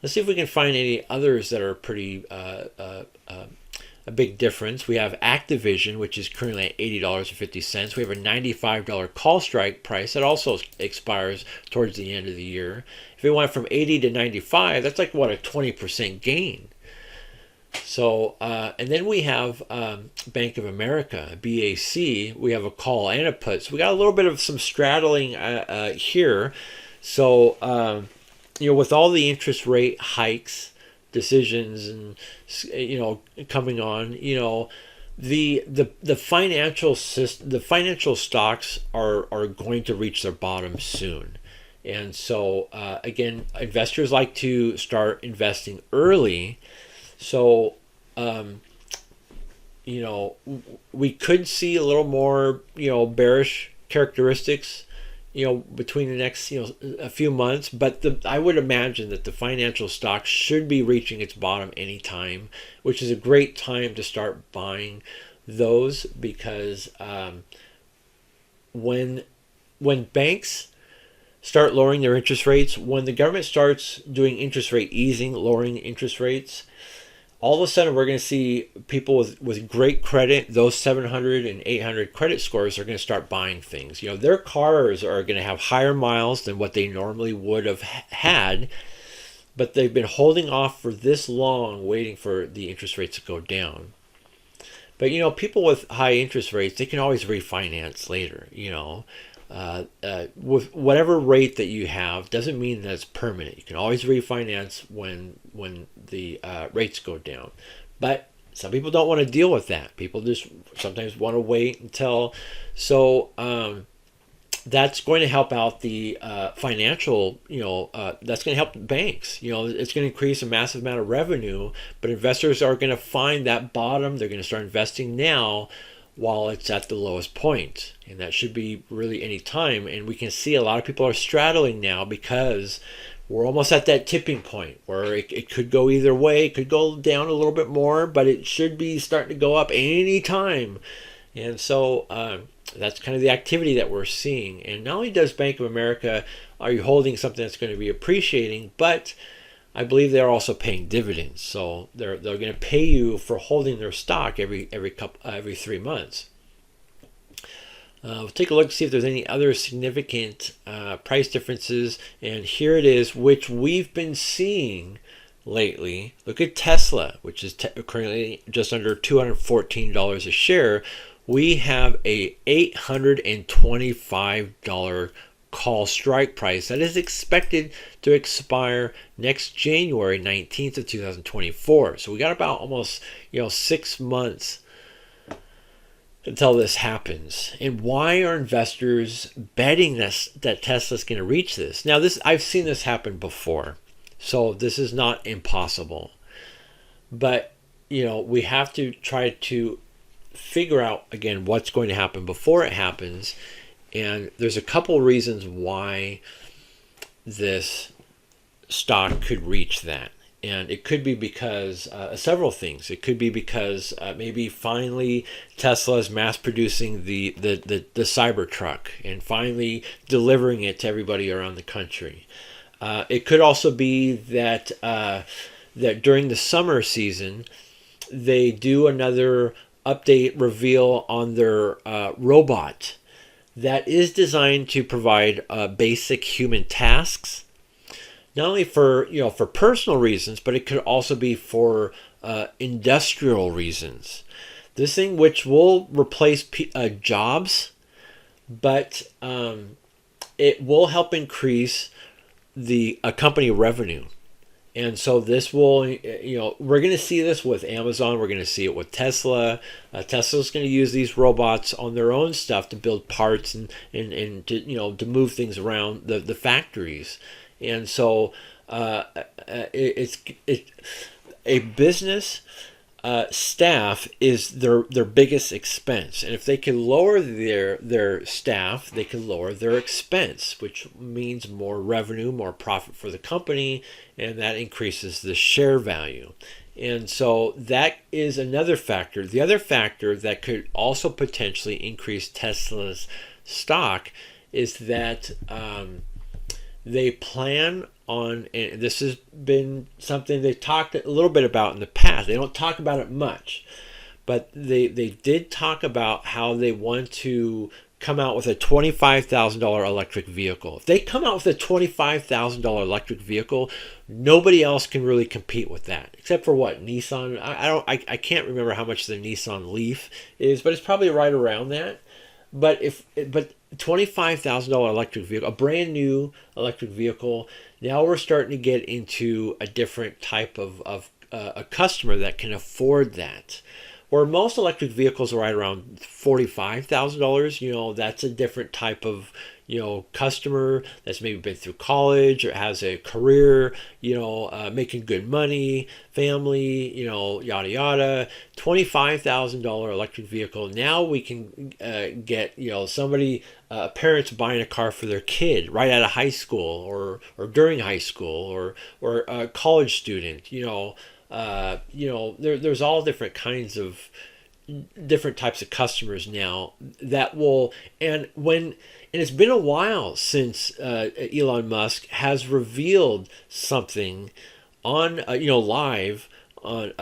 Let's see if we can find any others that are pretty a big difference. We have Activision, which is currently at $80.50. We have a $95 call strike price that also expires towards the end of the year. If we went from 80 to 95, that's like what, a 20% gain. So, and then we have Bank of America, BAC. We have a call and a put. So we got a little bit of some straddling here. So with all the interest rate hikes, decisions, and coming on, the financial system, the financial stocks are going to reach their bottom soon. And so again, investors like to start investing early. So we could see a little more bearish characteristics between the next a few months, but I would imagine that the financial stock should be reaching its bottom anytime, which is a great time to start buying those, because when banks start lowering their interest rates, when the government starts doing interest rate easing, lowering interest rates, all of a sudden we're going to see people with great credit, those 700 and 800 credit scores, are going to start buying things. Their cars are going to have higher miles than what they normally would have had, but they've been holding off for this long, waiting for the interest rates to go down. But people with high interest rates, they can always refinance later. With whatever rate that you have doesn't mean that it's permanent. You can always refinance when the rates go down. But some people don't want to deal with that. People just sometimes want to wait until. So that's going to help out the financial, that's going to help banks. It's going to increase a massive amount of revenue, but investors are going to find that bottom. They're going to start investing now while it's at the lowest point. And that should be really any time. And we can see a lot of people are straddling now, because we're almost at that tipping point where it could go either way. It could go down a little bit more, but it should be starting to go up any time. And so that's kind of the activity that we're seeing. And not only does Bank of America, are you holding something that's going to be appreciating, but I believe they're also paying dividends. So they're going to pay you for holding their stock every 3 months. We'll take a look to see if there's any other significant price differences. And here it is, which we've been seeing lately. Look at Tesla, which is currently just under $214 a share. We have a $825 call strike price that is expected to expire next January 19th of 2024. So we got about almost 6 months until this happens. And why are investors betting that Tesla's going to reach this? Now, I've seen this happen before, so this is not impossible. But we have to try to figure out again what's going to happen before it happens. And there's a couple reasons why this stock could reach that. And it could be because several things. It could be because maybe finally Tesla is mass producing the Cybertruck and finally delivering it to everybody around the country. It could also be that that during the summer season they do another update reveal on their robot that is designed to provide basic human tasks, not only for for personal reasons, but it could also be for industrial reasons. This thing, which will replace jobs, but it will help increase the company revenue. And so this will, we're going to see this with Amazon. We're going to see it with Tesla. Tesla's going to use these robots on their own stuff to build parts and to, to move things around the factories. And so it's a business staff is their biggest expense, and if they can lower their staff, they can lower their expense, which means more revenue, more profit for the company, and that increases the share value. And so that is another factor. The other factor that could also potentially increase Tesla's stock is that they plan on, and this has been something they talked a little bit about in the past. They don't talk about it much, but they did talk about how they want to come out with a $25,000 electric vehicle. If they come out with a $25,000 electric vehicle, nobody else can really compete with that, except for what, Nissan. I can't remember how much the Nissan Leaf is, but it's probably right around that. But $25,000 electric vehicle, a brand new electric vehicle. Now we're starting to get into a different type of a customer that can afford that. Where most electric vehicles are right around $45,000, that's a different type of, customer that's maybe been through college or has a career, making good money, family, yada yada. $25,000 electric vehicle. Now we can get, somebody, parents buying a car for their kid right out of high school or during high school or a college student, there's all different kinds of different types of customers now that will, and it's been a while since Elon Musk has revealed something on live on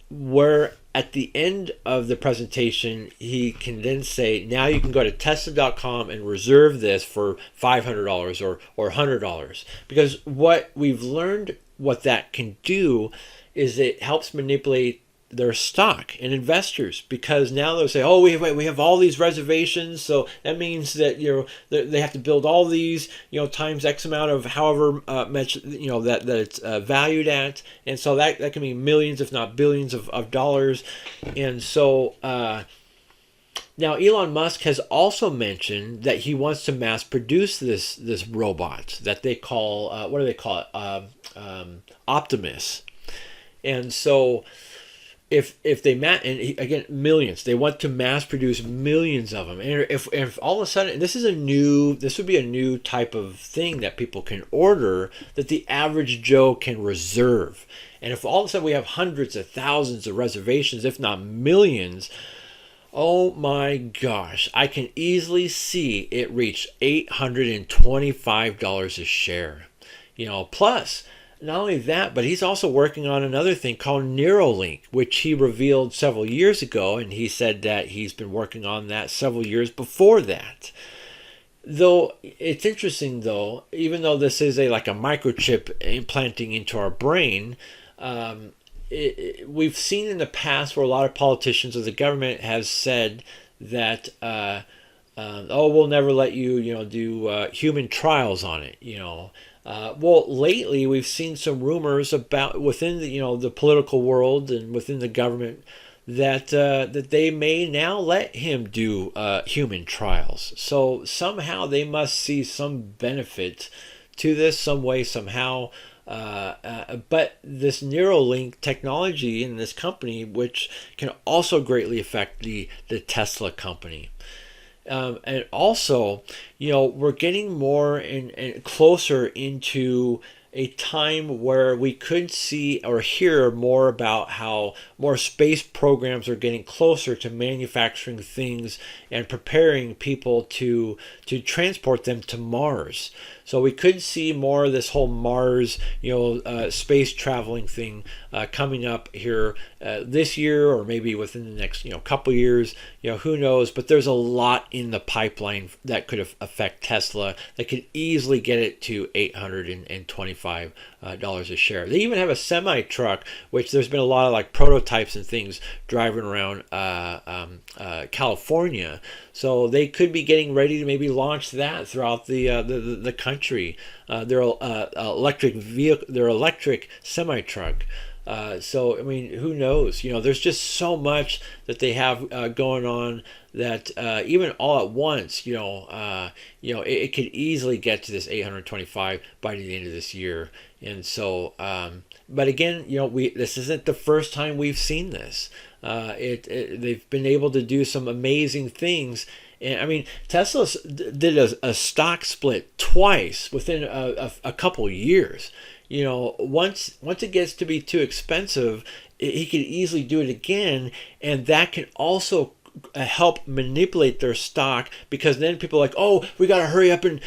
where at the end of the presentation he can then say, now you can go to Tesla.com and reserve this for $500 or $100, because what we've learned what that can do is it helps manipulate their stock and investors, because now they'll say, oh, we have all these reservations, so that means that they have to build all these times X amount of however much that it's valued at, and so that can be millions if not billions of dollars. And so now Elon Musk has also mentioned that he wants to mass produce this robot that they call what do they call it, Optimus. And so if they and again, millions, they want to mass produce millions of them. And if all of a sudden this would be a new type of thing that people can order that the average Joe can reserve. And if all of a sudden we have hundreds of thousands of reservations, if not millions, oh my gosh, I can easily see it reach $825 a share. Plus, not only that, but he's also working on another thing called Neuralink, which he revealed several years ago, and he said that he's been working on that several years before that. Though it's interesting, though, even though this is like a microchip implanting into our brain, we've seen in the past where a lot of politicians or the government has said that we'll never let you do human trials on it. Well, lately we've seen some rumors about within the political world and within the government that they may now let him do human trials. So somehow they must see some benefit to this, some way, somehow. But this Neuralink technology in this company, which can also greatly affect the Tesla company. And also, we're getting more and closer into a time where we could see or hear more about how more space programs are getting closer to manufacturing things and preparing people to transport them to Mars. So we could see more of this whole Mars, space traveling thing coming up here this year, or maybe within the next, couple years. Who knows? But there's a lot in the pipeline that could affect Tesla that could easily get it to $825 a share. They even have a semi truck, which there's been a lot of like prototypes and things driving around California. So they could be getting ready to maybe launch that throughout the country. Their electric semi truck. So I mean, who knows? There's just so much that they have going on that even all at once, it could easily get to this 825 by the end of this year. And so, but again, this isn't the first time we've seen this. They've been able to do some amazing things. And I mean, Tesla did a stock split twice within a couple years. Once it gets to be too expensive, he could easily do it again, and that can also help manipulate their stock, because then people are like, oh, we got to hurry up and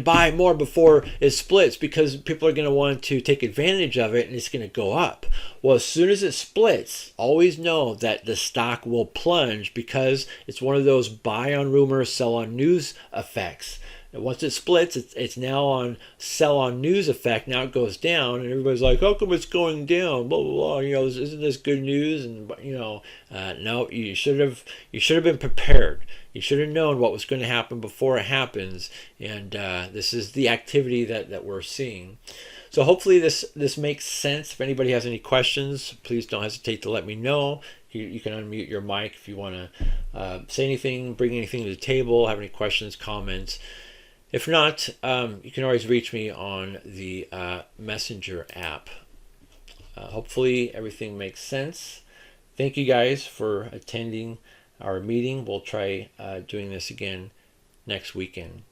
buy more before it splits, because people are going to want to take advantage of it and it's going to go up. Well, as soon as it splits, always know that the stock will plunge, because it's one of those buy on rumor, sell on news effects. And once it splits, it's now on sell on news effect. Now it goes down, and everybody's like, "How come it's going down?" Blah blah blah. Isn't this good news? And no, you should have been prepared. You should have known what was going to happen before it happens, and this is the activity that we're seeing. So hopefully this makes sense. If anybody has any questions, please don't hesitate to let me know. You can unmute your mic if you want to say anything, bring anything to the table, have any questions, comments. If not, you can always reach me on the Messenger app. Hopefully everything makes sense. Thank you guys for attending our meeting. We'll try doing this again next weekend.